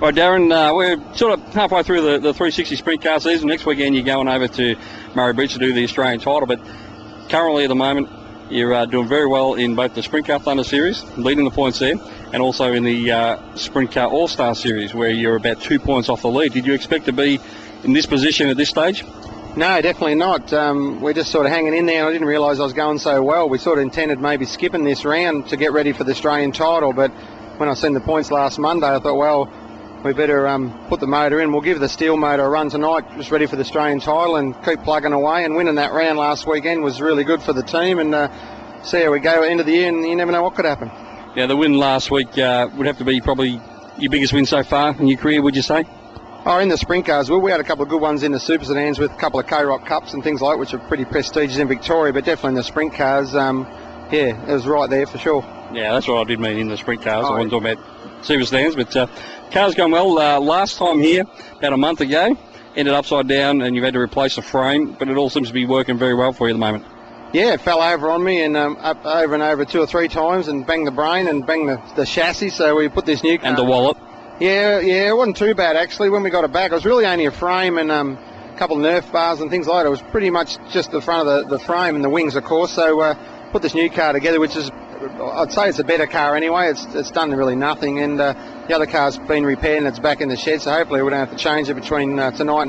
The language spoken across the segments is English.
Right, Darren, we're sort of halfway through the 360 sprint car season. Next weekend you're going over to Murray Bridge to do the Australian title, but currently at the moment you're doing very well in both the Sprint Car Thunder Series, leading the points there, and also in the Sprint Car All-Star Series, where you're about 2 points off the lead. Did you expect to be in this position at this stage? No, definitely not. We're just sort of hanging in there, and I didn't realise I was going so well. We sort of intended maybe skipping this round to get ready for the Australian title, but when I seen the points last Monday, I thought, well, we better put the motor in. We'll give the steel motor a run tonight, just ready for the Australian title, and keep plugging away. And winning that round last weekend was really good for the team, and see how we go at the end of the year, and you never know what could happen. Yeah, the win last week would have to be probably your biggest win so far in your career, would you say? Oh, in the sprint cars, well, we had a couple of good ones in the super sedans with a couple of K-Rock Cups and things like that, which are pretty prestigious in Victoria, but definitely in the sprint cars, yeah, it was right there for sure. Yeah, that's what I did mean in the sprint cars. I wasn't talking about super sedans, but cars going well. Last time here, about a month ago, ended upside down and you've had to replace the frame, but it all seems to be working very well for you at the moment. Yeah, it fell over on me and up over and over 2 or 3 times and banged the brain and banged the chassis, so we put this new car. And the wallet. Yeah, it wasn't too bad actually. When we got it back, it was really only a frame and a couple of Nerf bars and things like that. It was pretty much just the front of the frame and the wings, of course, so put this new car together, which is, I'd say it's a better car anyway. It's done really nothing, and the other car's been repaired and it's back in the shed, so hopefully we don't have to change it between tonight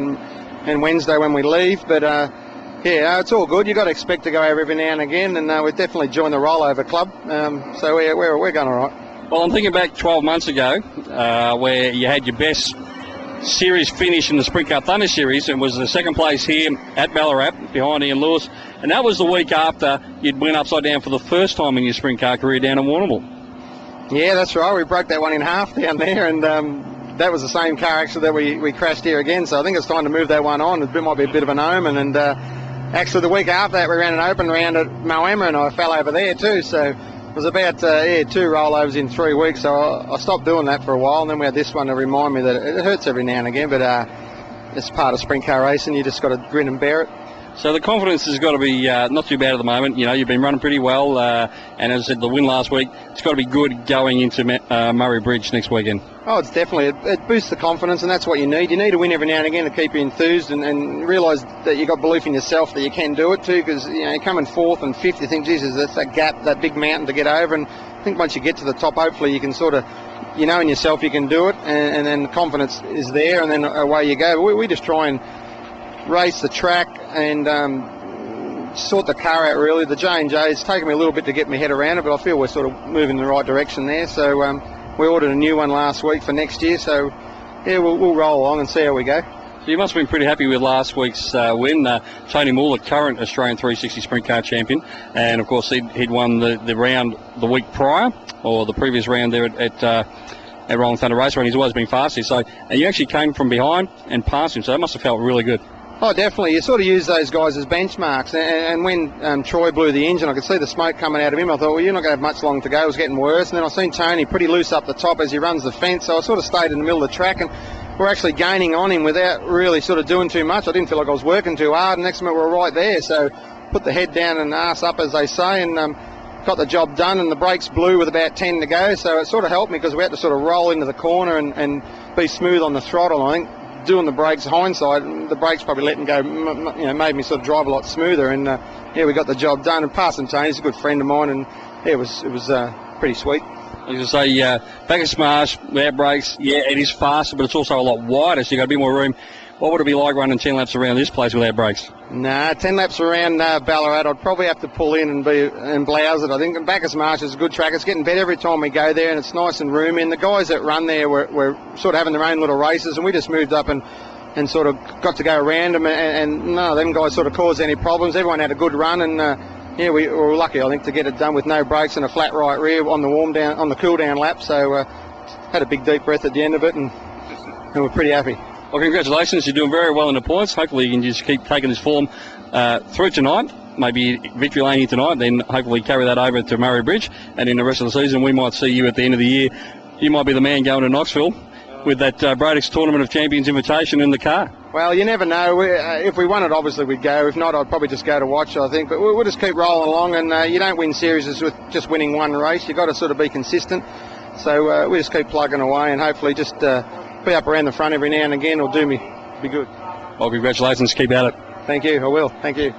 and Wednesday when we leave. But yeah, it's all good. You've got to expect to go over every now and again, and we've definitely joined the rollover club, so we're going all right. Well, I'm thinking back 12 months ago where you had your best series finish in the Sprint Car Thunder Series, and was the second place here at Ballarat behind Ian Lewis, and that was the week after you'd went upside down for the first time in your sprint car career down in Warrnambool. Yeah, that's right. We broke that one in half down there, and that was the same car actually that we crashed here again, so I think it's time to move that one on. It might be a bit of an omen, and actually the week after that we ran an open round at Moama and I fell over there too, so it was about 2 rollovers in 3 weeks, so I stopped doing that for a while, and then we had this one to remind me that it hurts every now and again, but it's part of sprint car racing. You just got to grin and bear it. So the confidence has got to be not too bad at the moment. You know, you've been running pretty well, and as I said, the win last week, it's got to be good going into Murray Bridge next weekend. Oh, it's definitely, it boosts the confidence, and that's what you need. You need to win every now and again to keep you enthused and realise that you've got belief in yourself that you can do it too, because you know, you're coming 4th and 5th, you think, Jesus, that's that gap, that big mountain to get over, and I think once you get to the top, hopefully you can sort of, you know in yourself you can do it, and then the confidence is there, and then away you go. We just try and race the track and sort the car out really. The J&J, it's taken me a little bit to get my head around it, but I feel we're sort of moving in the right direction there. So we ordered a new one last week for next year, so yeah, we'll roll along and see how we go. So you must have been pretty happy with last week's win. Tony Moore, the current Australian 360 Sprint Car champion, and of course he'd won the round the week prior, or the previous round there at Rolling Thunder Raceway, and he's always been fast here. So and you actually came from behind and passed him, so that must have felt really good. Oh, definitely. You sort of use those guys as benchmarks. And when Troy blew the engine, I could see the smoke coming out of him. I thought, well, you're not going to have much long to go. It was getting worse. And then I seen Tony pretty loose up the top as he runs the fence. So I sort of stayed in the middle of the track, and we're actually gaining on him without really sort of doing too much. I didn't feel like I was working too hard. And next minute we were right there. So put the head down and ass up, as they say, and got the job done. And the brakes blew with about 10 to go. So it sort of helped me because we had to sort of roll into the corner and be smooth on the throttle, I think. Doing the brakes, hindsight, the brakes probably letting go, you know, made me sort of drive a lot smoother, and yeah, we got the job done. And passing Tony, he's a good friend of mine, and yeah, it was pretty sweet. I was going to say, back of smash, without brakes, yeah, it is faster, but it's also a lot wider, so you've got a bit more room. What would it be like running 10 laps around this place without brakes? Nah, 10 laps around Ballarat, I'd probably have to pull in and blouse it, I think. And Bacchus Marsh is a good track. It's getting better every time we go there, and it's nice and roomy. And the guys that run there were sort of having their own little races, and we just moved up and sort of got to go around them. And none of them guys sort of caused any problems. Everyone had a good run, and yeah, we were lucky, I think, to get it done with no brakes and a flat right rear on the cool down lap. So had a big deep breath at the end of it, and we're pretty happy. Well, congratulations. You're doing very well in the points. Hopefully you can just keep taking this form through tonight. Maybe victory lane here tonight, then hopefully carry that over to Murray Bridge. And in the rest of the season, we might see you at the end of the year. You might be the man going to Knoxville with that Brodix Tournament of Champions invitation in the car. Well, you never know. If we won it, obviously we'd go. If not, I'd probably just go to watch, I think. But we'll just keep rolling along. And you don't win series with just winning one race. You've got to sort of be consistent. So we just keep plugging away and hopefully just be up around the front every now and again will do me, be good. Well, congratulations. Keep at it. Thank you, I will. Thank you.